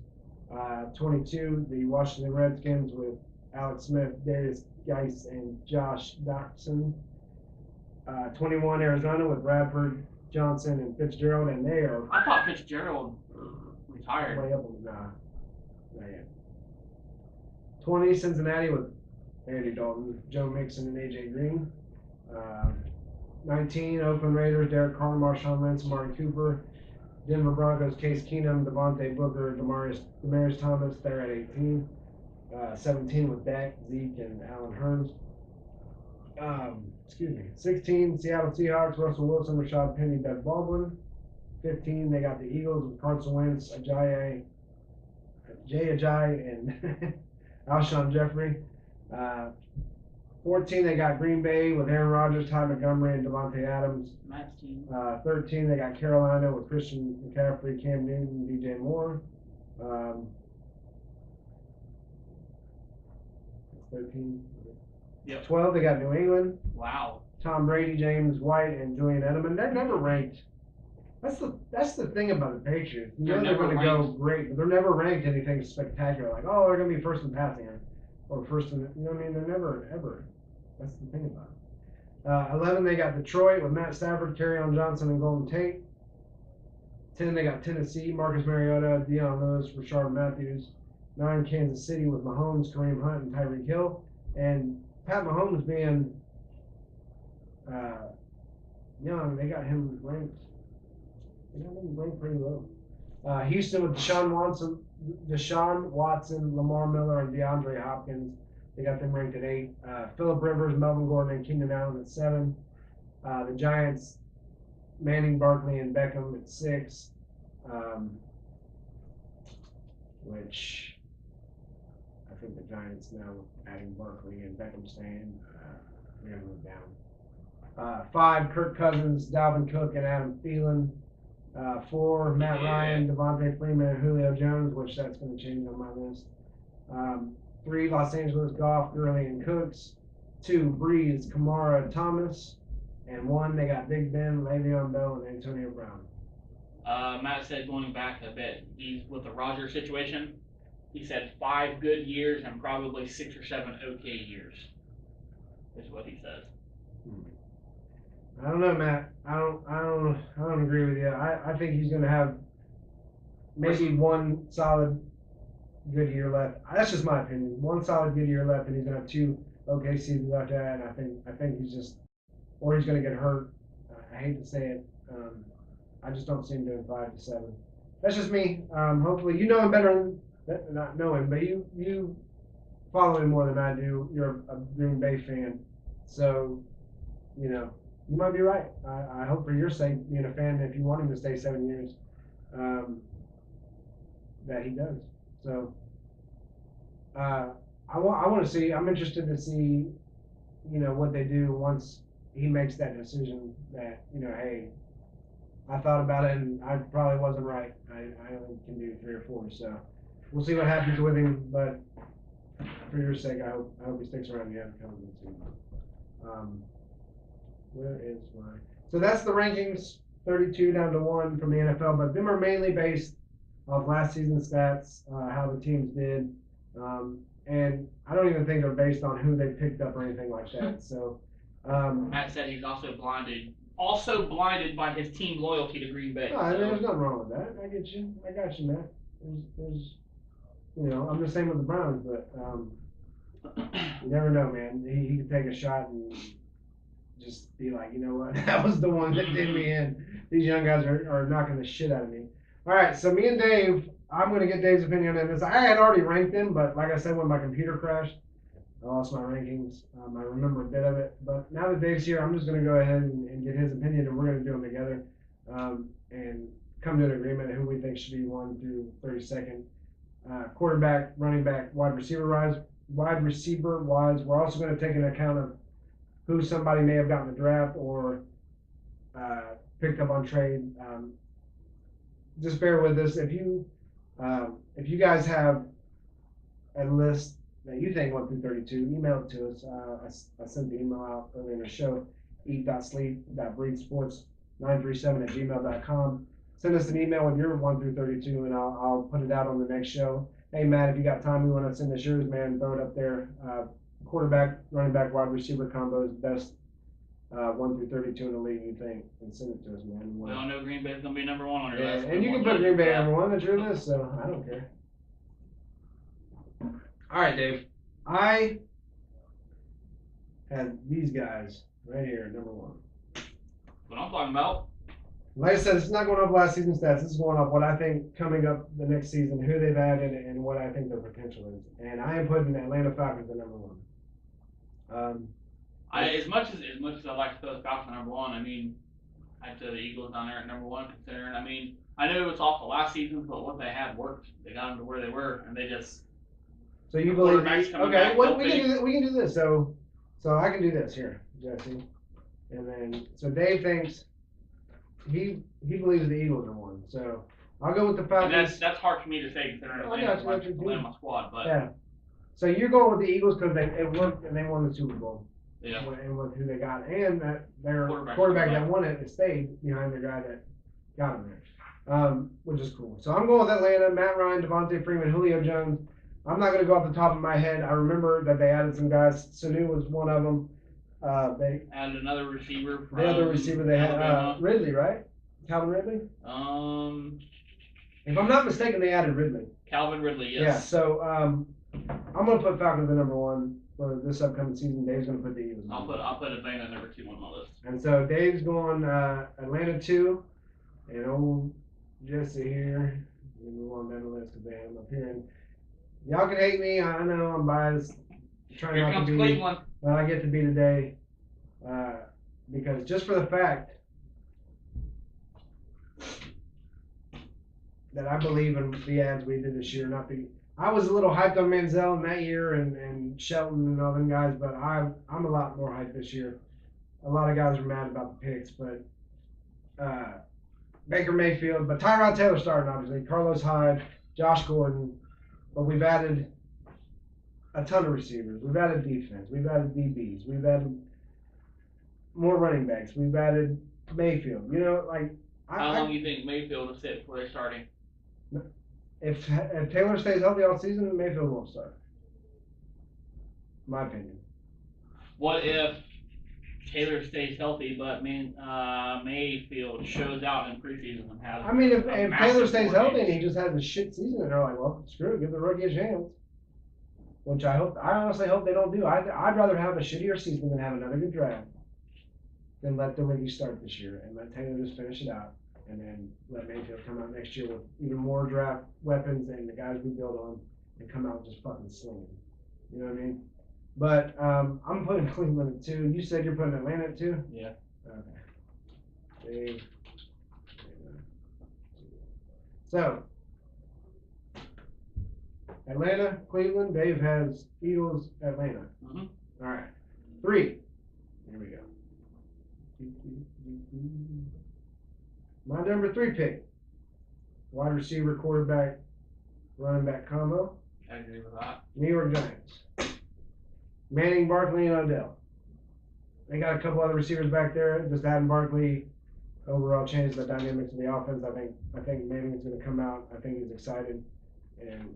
22, the Washington Redskins with Alex Smith, Darius Geis, and Josh Doctson. 21, Arizona with Bradford, Johnson, and Fitzgerald, and they are. I thought Fitzgerald retired. Way up on the not yet. 20, Cincinnati with Andy Dalton, Joe Mixon, and AJ Green. 19, Oakland Raiders, Derek Carr, Marshawn Lynch, Martin Cooper. Denver Broncos, Case Keenum, Devontae Booker, Demaryius Thomas. They're at 18. 17 with Dak, Zeke, and Allen Hurns. 16, Seattle Seahawks, Russell Wilson, Rashad Penny, Doug Baldwin. 15, they got the Eagles with Carson Wentz, Jay Ajayi, and Alshon Jeffrey. 14, they got Green Bay with Aaron Rodgers, Ty Montgomery, and Devontae Adams. 13, they got Carolina with Christian McCaffrey, Cam Newton, and DJ Moore. 13. Yep. 12, they got New England. Wow. Tom Brady, James White, and Julian Edelman. They're never ranked. That's the thing about the Patriots. They're going to go great, but they're never ranked anything spectacular. Like, oh, they're going to be first in passing or first in, you know what I mean? They're never, ever. That's the thing about it. 11, they got Detroit with Matt Stafford, Kerryon Johnson, and Golden Tate. 10, they got Tennessee, Marcus Mariota, Deion Lewis, Rashard Matthews. 9, Kansas City with Mahomes, Kareem Hunt, and Tyreek Hill. And Pat Mahomes being young, they got him ranked. They got him ranked pretty low. Houston with Deshaun Deshaun Watson, Lamar Miller, and DeAndre Hopkins. They got them ranked at 8. Phillip Rivers, Melvin Gordon, and Keenan Allen at 7. The Giants, Manning, Barkley, and Beckham at 6. Which I think the Giants now adding Barkley and Beckham staying. We're gonna move down. 5, Kirk Cousins, Dalvin Cook, and Adam Thielen. 4, Matt Ryan, Devontae Freeman, and Julio Jones, which that's going to change on my list. 3, Los Angeles, Goff, Gurley, and Cooks. 2, Breeze, Kamara, Thomas. And 1, they got Big Ben, Le'Veon Bell, and Antonio Brown. Matt said going back a bit, he's with the Rodgers situation. He said 5 good years and probably 6 or 7 okay years. Is what he says. I don't know, Matt. I don't agree with you. I think he's going to have maybe 1 solid good year left. That's just my opinion. 1 solid good year left, and he's going to have 2 okay seasons after that. And I think he's just, or he's going to get hurt. I hate to say it. I just don't see him doing 5 to 7. That's just me. Hopefully, you know him better than not know him, but you follow him more than I do. You're a Green Bay fan, so you know you might be right. I hope for your sake, being a fan, if you want him to stay 7 years, that he does. So I want to see. I'm interested to see, what they do once he makes that decision. That hey, I thought about it and I probably wasn't right. I only can do 3 or 4, so we'll see what happens with him. But for your sake, I hope he sticks around. You have a confidence in him. Where is my? So that's the rankings, 32 down to 1 from the NFL, but them are mainly based off last season's stats, how the teams did, and I don't even think they're based on who they picked up or anything like that. So Matt said he's also blinded by his team loyalty to Green Bay. No, I mean, there's nothing wrong with that. I get you. I got you, Matt. There's I'm the same with the Browns, but you never know, man. He could take a shot and just be like, you know what, that was the one that did me in. These young guys are knocking the shit out of me. All right, so me and Dave, I'm going to get Dave's opinion on this. I had already ranked them, but like I said, when my computer crashed, I lost my rankings. I remember a bit of it, but now that Dave's here, I'm just going to go ahead and get his opinion, and we're going to do them together and come to an agreement on who we think should be 1 through 32nd. Quarterback, running back, wide receiver wise. We're also going to take into account of who somebody may have gotten the draft or picked up on trade. Just bear with us. If you guys have a list that you think 1 through 32, email it to us. I sent the email out earlier in the show, Eat.Sleep.Breathe Sports 937@gmail.com. Send us an email with your 1 through 32, and I'll put it out on the next show. Hey, Matt, if you got time, we want to send us yours, man. Throw it up there. Quarterback, running back, wide receiver combos, best 1 through 32 in the league, you think, and send it to us, man. We all know Green Bay's going to be number 1 on your Yeah, list. and you can put Green Bay number 1. That's your list, so I don't care. All right, Dave. I had these guys right here, number 1. What I'm talking about. Like I said, it's not going off last season's stats. This is going off what I think coming up the next season, who they've added, and what I think their potential is. And I am putting the Atlanta Falcons at number 1. As much as I like to throw the Falcons at number 1, I mean, I'd throw the Eagles down there at number 1, considering. I mean, I know it's off the last season, but what they had worked. They got them to where they were, and they just. So you believe? Okay, we can do this. So I can do this here, Jesse, and then so Dave thinks he believes the Eagles are 1. So I'll go with the Falcons. And that's hard for me to say considering Atlanta's my squad, but yeah. So you're going with the Eagles because it worked and they won the Super Bowl. Yeah. And with who they got, and that their quarterback that won it stayed behind the guy that got him there, which is cool. So I'm going with Atlanta. Matt Ryan, Devontae Freeman, Julio Jones. I'm not going to go off the top of my head. I remember that they added some guys. Sanu was one of them. They added another receiver. The other receiver they had Ridley, right? Calvin Ridley. If I'm not mistaken, they added Ridley. Calvin Ridley, yes. Yeah. So I'm going to put Falcons at number 1 for this upcoming season. Dave's going to put the Eagles. I'll put Atlanta at number 2 on my list. And so Dave's going Atlanta 2, and old Jesse here We move on down the list because they have them up here. And y'all can hate me. I know I'm biased. Trying Here not to comes be. Cleveland. Well, I get to be today. Because just for the fact that I believe in the ads we did this year, I was a little hyped on Manziel in that year and Shelton and all them guys, but I'm a lot more hyped this year. A lot of guys are mad about the picks, but Baker Mayfield, but Tyrod Taylor starting obviously, Carlos Hyde, Josh Gordon, but we've added a ton of receivers. We've added defense. We've added DBs. We've added more running backs. We've added Mayfield. You know, like How long do you think Mayfield will sit before they're starting? if Taylor stays healthy all season, Mayfield won't start. My opinion. What if Taylor stays healthy, but Mayfield shows out in preseason and has? I mean, if Taylor stays healthy and games. he just has a shit season, and they're like, well, screw it, give the rookie a chance. Which I honestly hope they don't do. I'd rather have a shittier season than have another good draft than let the rookie start this year and let Taylor just finish it out. And then let Mayfield come out next year with even more draft weapons and the guys we build on and come out just fucking slinging. You know what I mean? But I'm putting Cleveland at 2. You said you're putting Atlanta at 2? Yeah. Okay. Dave. So, Atlanta, Cleveland. Dave has Eagles, Atlanta. Mm-hmm. All right. 3. Here we go. My number 3 pick. Wide receiver, quarterback, running back combo. I agree with that. New York Giants. Manning, Barkley, and Odell. They got a couple other receivers back there. Just adding Barkley overall changed the dynamics of the offense. I think Manning is going to come out. I think he's excited, and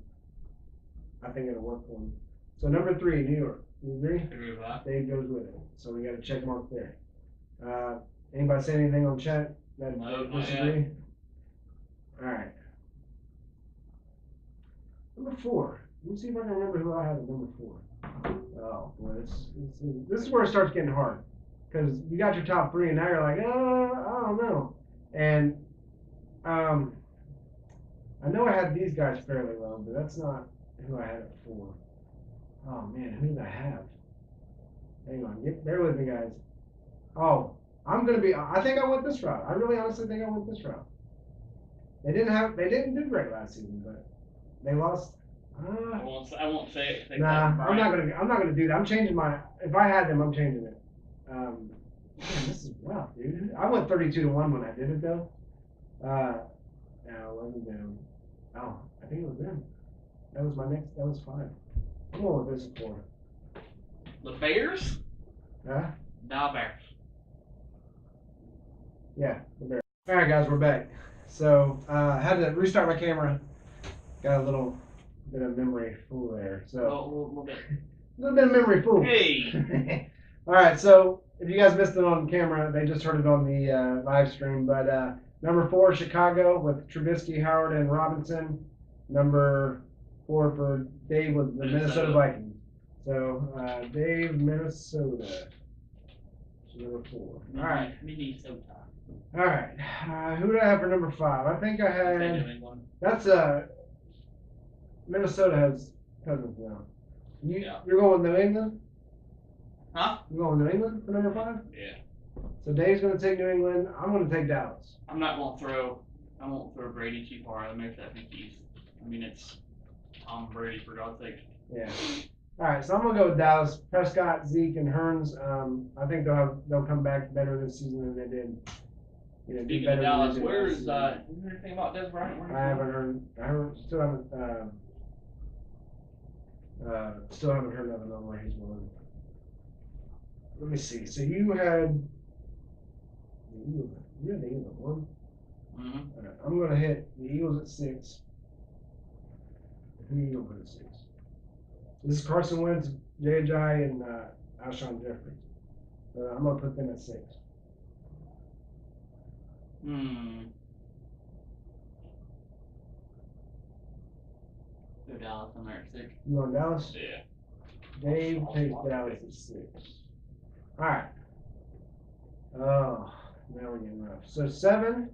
I think it'll work for him. So number 3, New York. You agree? I agree with that. Dave goes with it. So we got a check mark there. Anybody say anything on chat that No, disagree? All right. Number 4. Let me see if I can remember who I had at number 4. Oh boy, this is where it starts getting hard, because you got your top 3 and now you're like, I don't know. And I know I had these guys fairly low, but that's not who I had at 4. Oh man, who did I have? Hang on, bear with me, guys. Oh, I think I went this route. I really honestly think I went this route. They didn't do great last season, but they lost. I won't say it. Nah, I'm not gonna do that. I'm changing if I had them, I'm changing it. Man, this is rough, dude. I went 32-1 when I did it though. No, it wasn't them. Oh, I think it was them. That was 5. I'm going with this at 4. The Bears? Huh? Nah, Bears. Yeah, the Bears. All right, guys, we're back. So I had to restart my camera. Got a little bit of memory fool there. So a little bit of memory fool. Hey. All right, so if you guys missed it on camera, they just heard it on the live stream. But number 4, Chicago with Trubisky, Howard, and Robinson. Number 4 for Dave was the Minnesota Vikings. So Dave, Minnesota. Number 4. All right. Minnesota. All right. Who did I have for number 5? I think I had. That's Minnesota has Cousins now. You're going with New England? Huh? You're going with New England for number 5? Yeah. So Dave's going to take New England. I'm going to take Dallas. I won't throw Brady too far. That makes that East. I mean, it's Tom Brady, for God's sake. Yeah. All right, so I'm going to go with Dallas. Prescott, Zeke, and Hearns. I think they'll come back better this season than they did. Speaking of Dallas, where's you heard anything about Des Bryant? I haven't still haven't heard nothing on where he's going. Let me see. So you had the Eagles 1. Mm-hmm. All right, I'm gonna hit the Eagles at 6. Who are you gonna put at 6? This is Carson Wentz, J.J. and Alshon Jeffrey. I'm gonna put them at 6. Go Dallas on there at 6. You on Dallas? Yeah. Dave takes Dallas at 6. All right. Oh, now we're getting rough. So 7,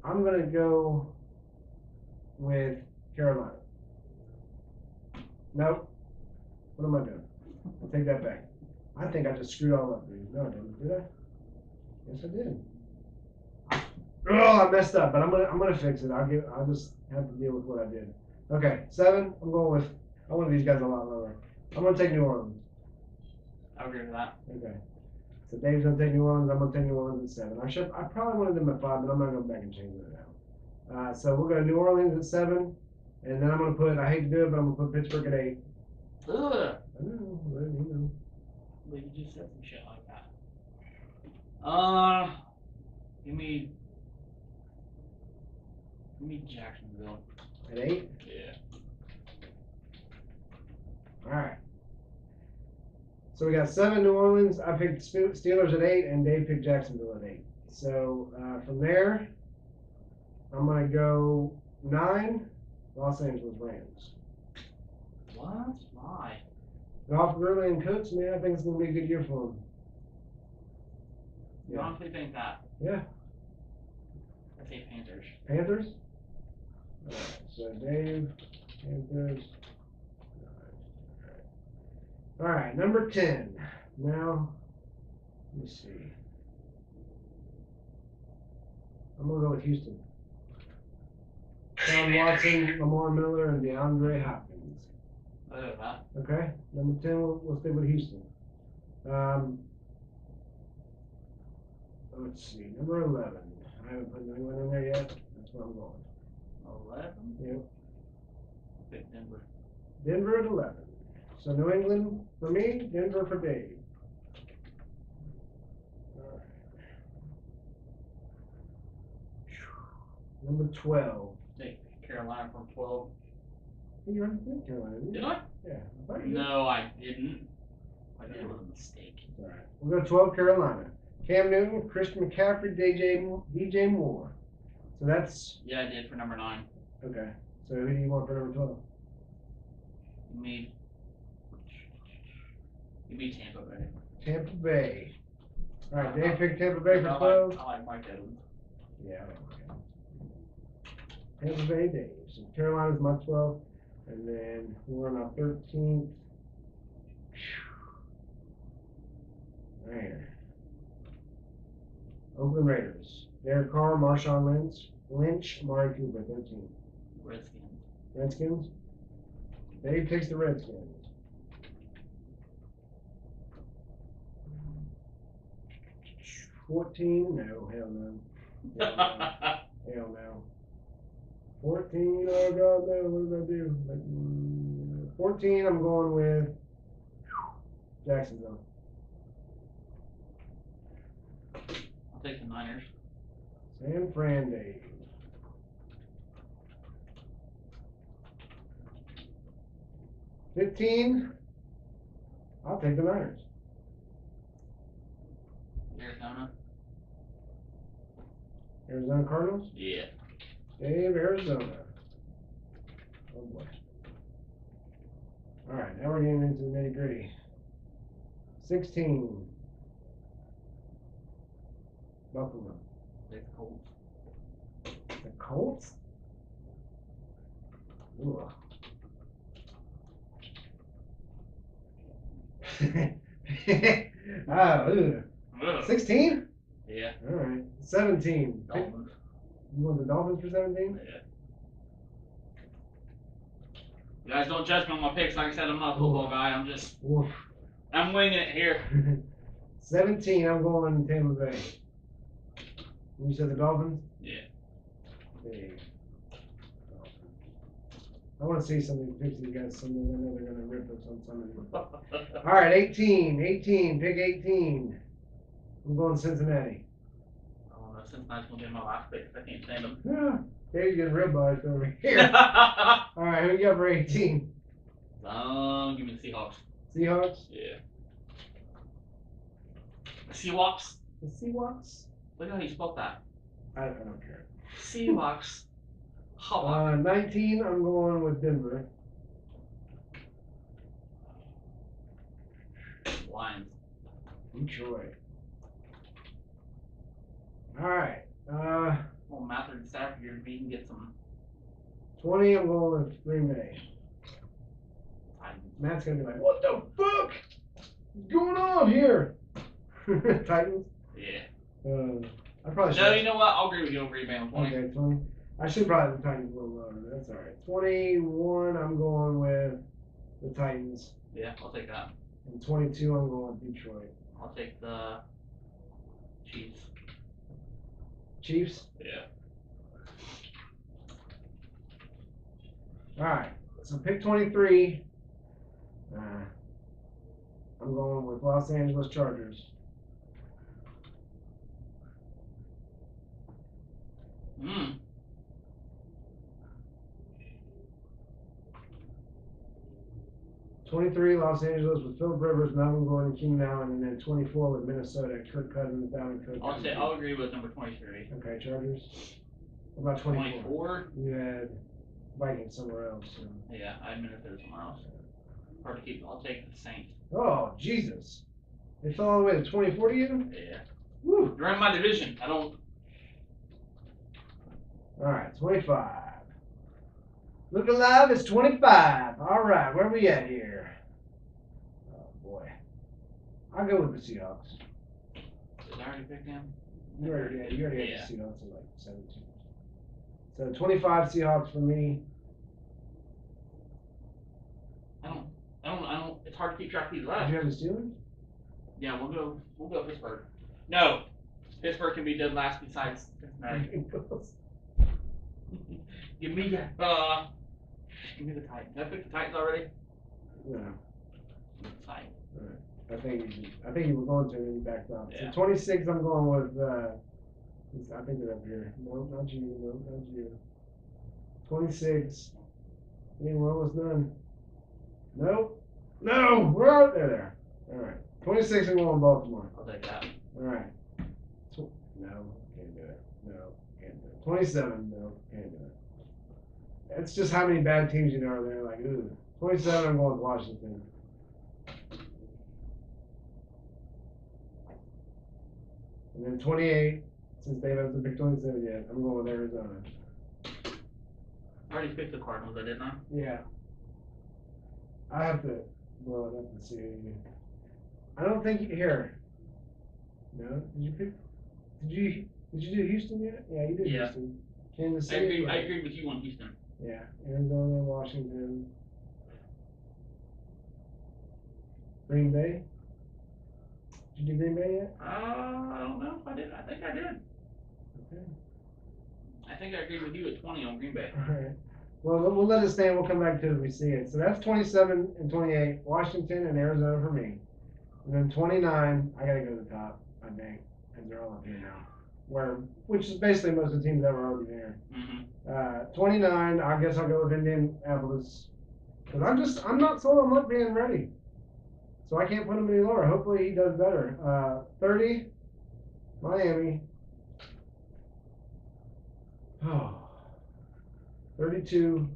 I'm gonna go. with Carolina. Nope. What am I doing? I'll take that back. I think I just screwed all up, dude. No, I didn't. Did I? Yes, I did. Oh, I messed up, but I'm gonna fix it. I'll just have to deal with what I did. Okay, 7. I'm going with. I wanted these guys a lot lower. I'm gonna take New Orleans. I agree with that. Okay. So Dave's gonna take New Orleans. I'm gonna take New Orleans at 7. I probably wanted them at 5, but I'm not going back and change it now. So we'll go to New Orleans at 7, and then I'm gonna put. I hate to do it, but I'm gonna put Pittsburgh at 8. Ugh. I know, but you know. But you just said some shit like that. Give me Jacksonville. At 8. Yeah. All right. So we got 7 New Orleans. I picked Steelers at 8, and Dave picked Jacksonville at 8. So from there, I'm gonna go 9 Los Angeles Rams. What? Why? Goff, Gurley, and Cooks, man, I think it's gonna be a good year for them. You honestly think that? Yeah. I say Panthers. Panthers. All right. So Dave, Panthers. All right, number 10. Now, let me see. I'm gonna go with Houston. Sean Watson, Lamar Miller, and DeAndre Hopkins. That. Okay, number 10. We'll stay with Houston. Let's see, number 11. I haven't put anyone in there yet. That's where I'm going. 11? Yep. Pick Denver. Denver at 11. So New England for me, Denver for Dave. All right. Number 12. Take Carolina from 12. You already did Carolina, didn't you? Did I? Yeah. I thought you did. No, I didn't. I did. It was a mistake. All right. We'll go 12 Carolina. Cam Newton, Christian McCaffrey, DJ Moore. So that's. Yeah, I did for number 9. Okay. So who do you want for number 12? Give me Tampa Bay. Tampa Bay. All right, Dave picked Tampa Bay for 12. I like Mike Evans. Yeah, I like Tampa Bay, Dave. So Carolina's my 12. And then we're on our 13th. Man. Oakland Raiders. Derek Carr, Marshawn Lynch, Amari Cooper, 13. Redskins. Redskins. Dave takes the Redskins. 14? No, hell no. Hell no. 14, oh god, no, what did I do? 14, I'm going with Jacksonville. I'll take the Niners. San Fran Dave. 15, I'll take the Niners. Arizona Cardinals? Yeah. Dave, Arizona. Oh boy. Alright, now we're getting into the nitty gritty. 16. Buffalo. Take the Colts. The Colts? Ugh. Ugh. 16? Yeah. Alright. 17. Dolphins. You want the Dolphins for 17? Yeah. You guys don't judge me on my picks. Like I said, I'm not a football guy. I'm winging it here. 17, I'm going Tampa Bay. You said the Dolphins? Yeah. Hey. I want to see some of these picks these guys. Some of them, I know they're going to rip us on some of them. All right, 18. 18. Pick 18. I'm going Cincinnati. Oh, no, Cincinnati's going to be my last pick. I can't stand them. Yeah. Dave's getting ribbons over here. All right, who you got for 18? Give me the Seahawks. Seahawks? Yeah. The Seahawks? The Seahawks? Look at how you spelled that. I don't care. Seahawks. 19, I'm going with Denver. Lions. Detroit. All right. Well, Matthew and Stafford here, we can get some 20, I'm going with Green Bay. Matt's gonna be like, what the fuck? What's going on here? Titans? Yeah. I probably should. No, you know what? I'll agree with you on Green Bay on 20. Okay, 20. I should probably have the Titans a little lower, but that's alright. 21, I'm going with the Titans. Yeah, I'll take that. And 22, I'm going with Detroit. I'll take the Chiefs. Chiefs? Yeah. Alright, so pick 23. I'm going with Los Angeles Chargers. Hmm. 23, Los Angeles with Philip Rivers, Melvin Gordon, Keenan Allen, and then 24 with Minnesota, Kirk Cousins, Dalvin Cook. I'll agree with number 23. Okay, Chargers. What about 24? 24? You had Vikings somewhere else. So. Yeah, I had Minnesota somewhere else. Hard to keep. I'll take the Saints. Oh, Jesus. They fell all the way to 24 to you? Yeah. Woo. You're in my division. I don't. Alright, 25. Look alive, it's 25. Alright, where we at here? Oh, boy. I'll go with the Seahawks. Did I already pick them? You already had Yeah. the Seahawks at like 17. So 25 Seahawks for me. I don't. It's hard to keep track of these Did left. you have the Steelers? Yeah, we'll go Pittsburgh. No, Pittsburgh can be dead last besides Cincinnati. Give me the Titans. Did I pick the Titans already? No. Titans. Alright. I think you were going to and you backed off. Yeah. So 26 I'm going with I think they're up here. No, not you, no, not you. 26. I think we're almost done. Nope. No, we're out there. Alright. 26 I'm going Baltimore. I'll take that. Alright. No, can't do it. No, can't do it. 27, no, can't do it. It's just how many bad teams you know are there. Like, ooh. 27, I'm going with Washington. And then 28, since Dave hasn't picked 27 yet, I'm going with Arizona. I already picked the Cardinals, I didn't I? Yeah. I have to see. I don't think here. No? Did you pick? Did you do Houston yet? Yeah, you did Yeah. Houston. Kansas I City. agree with you on Houston. Yeah. Arizona, Washington. Green Bay. Did you do Green Bay yet? I don't know if I did. I think I did. Okay. I think I agree with you at 20 on Green Bay. All right. Well, we'll let it stand. We'll come back to it if we see it. So that's 27 and 28, Washington and Arizona for me. And then 29, I got to go to the top, I think, because they're all up here now. Which is basically most of the teams that were already there. Mm-hmm. 29, I guess I'll go with Indianapolis. Because I'm not sold on Luck being ready. So I can't put him any lower. Hopefully he does better. 30, Miami. Oh. 32.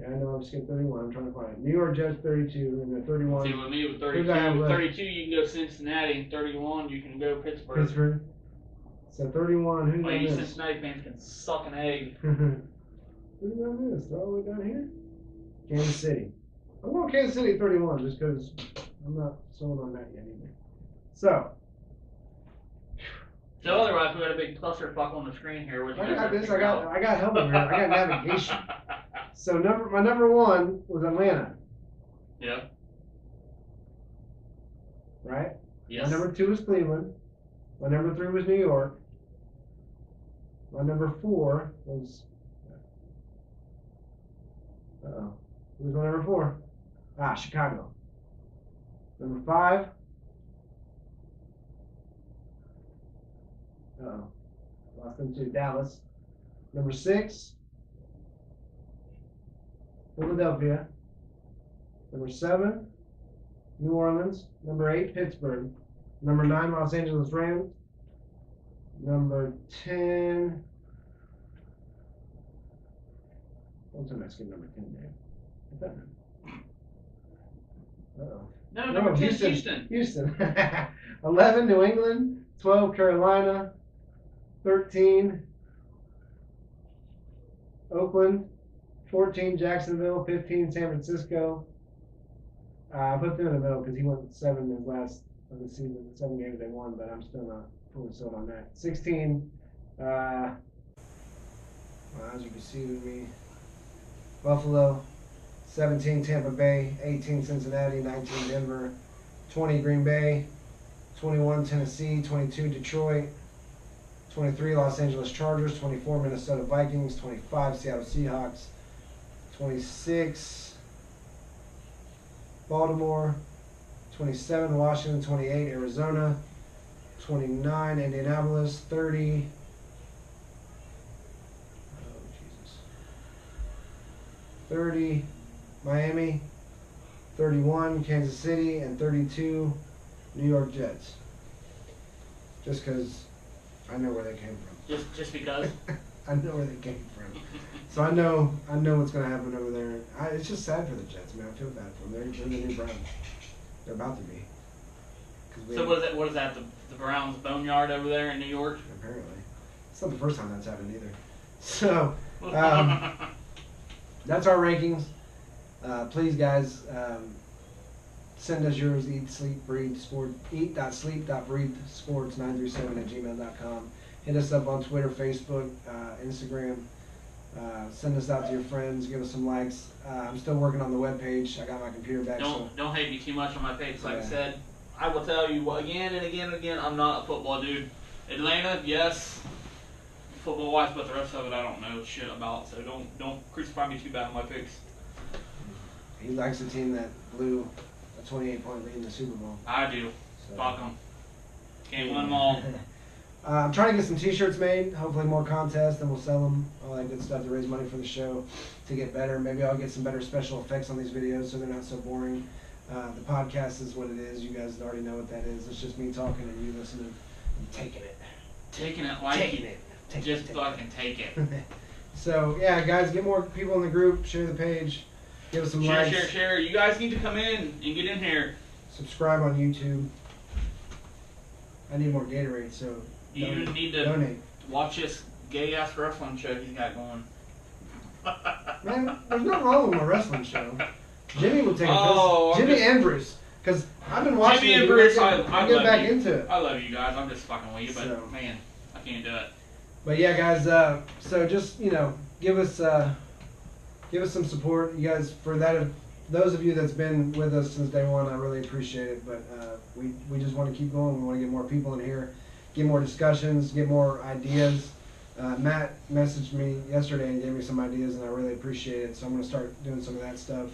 Yeah, I know I'm skipping 31. I'm trying to find it. New York Jets 32 and then 31. See, with me with Who's I have 32, left? 32 you can go Cincinnati, and 31 you can go Pittsburgh. Pittsburgh. So 31. Who's Well, on you this? Cincinnati fans can suck an egg. Who's on this? All the way down here? Kansas City. I'm going Kansas City 31 just because I'm not sold on that yet either. So. So otherwise, we had a big clusterfuck on the screen here. Which I got this. I got help over here. I got navigation. So my number one was Atlanta. Yep. Right? Yes. My number two was Cleveland. My number three was New York. My number four was. Uh-oh. Who was my number four? Chicago. Number five. Uh-oh. Lost them to Dallas. Number 6. Philadelphia. Number 7. New Orleans. Number 8. Pittsburgh. Number 9. Los Angeles Rams. Number 10. What's the next game? Number 10, man. What's that mean? Uh-oh. No, number 10 Houston. Houston. 11, New England. 12, Carolina. 13, Oakland. 14 Jacksonville, 15 San Francisco. I put them in the middle because he went 7 in his last of the season, 7 games they won, but I'm still not fully sold on that. 16, my eyes are deceiving me. Buffalo, 17 Tampa Bay, 18 Cincinnati, 19 Denver, 20 Green Bay, 21 Tennessee, 22 Detroit, 23 Los Angeles Chargers, 24 Minnesota Vikings, 25 Seattle Seahawks, 26 Baltimore, 27 Washington, 28 Arizona, 29 Indianapolis, 30 30 Miami, 31 Kansas City, and 32 New York Jets. Just because I know where they came from. Just because? I know where they came from. So I know what's going to happen over there. It's just sad for the Jets, man. I feel bad for them. They're the new Browns. They're about to be. So what is that? The Browns boneyard over there in New York? Apparently. It's not the first time that's happened either. So, that's our rankings. Please, guys, send us yours. Eat.Sleep.Breathe Sport. Eat.Sleep.Breathe Sports 937@gmail.com. Hit us up on Twitter, Facebook, Instagram. Send us out to your friends. Give us some likes. I'm still working on the webpage. I got my computer back. Don't hate me too much on my page. Like I said, I will tell you again and again and again. I'm not a football dude. Atlanta, yes, football wise, but the rest of it I don't know shit about. So don't crucify me too bad on my picks. He likes the team that blew a 28-point lead in the Super Bowl. I do. Fuck them. Can't win them all. I'm trying to get some T-shirts made. Hopefully more contests, and we'll sell them. All that good stuff to raise money for the show to get better. Maybe I'll get some better special effects on these videos so they're not so boring. The podcast is what it is. You guys already know what that is. It's just me talking and you listening and taking it. Taking it like taking it. Just fucking take it. So, yeah, guys, get more people in the group. Share the page. Give us some likes. Share. You guys need to come in and get in here. Subscribe on YouTube. I need more Gatorade, so You need to donate. Watch this gay-ass wrestling show he's got going. Man, there's nothing wrong with my wrestling show. Jimmy would take a piss. Jimmy and Bruce. Because I've been watching Jimmy and Bruce, I get back into it. I love you guys. I'm just fucking with you, but man, I can't do it. But yeah, guys, so just, give us some support. You guys, for that, those of you that's been with us since day one, I really appreciate it. But we just want to keep going. We want to get more people in here, get more discussions, get more ideas. Matt messaged me yesterday and gave me some ideas, and I really appreciate it. So I'm going to start doing some of that stuff.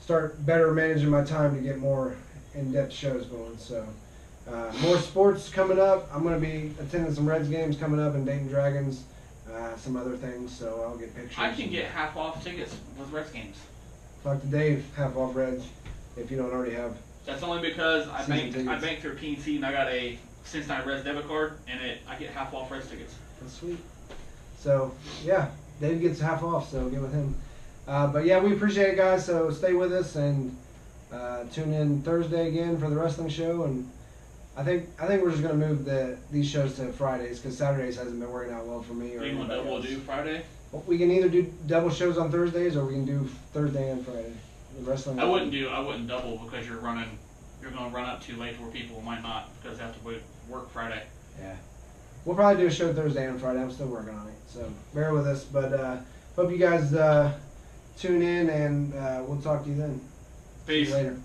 Start better managing my time to get more in-depth shows going. So more sports coming up. I'm going to be attending some Reds games coming up and Dayton Dragons, some other things. So I'll get pictures. I can get half off tickets with Reds games. Talk to Dave, half off Reds, if you don't already have. That's only because I banked through PNC and I got a Cincinnati Reds debit card, and I get half off Reds tickets. That's sweet. So yeah, Dave gets half off. So get with him. But yeah, we appreciate it, guys. So stay with us and tune in Thursday again for the wrestling show. And I think we're just gonna move these shows to Fridays because Saturdays hasn't been working out well for me. Do you want double do Friday? We can either do double shows on Thursdays or we can do Thursday and Friday. The wrestling. I wouldn't double because you're gonna run up too late where people might not because they have to work Friday. Yeah. We'll probably do a show Thursday and Friday. I'm still working on it, so bear with us. But hope you guys tune in, and we'll talk to you then. Peace. See you later.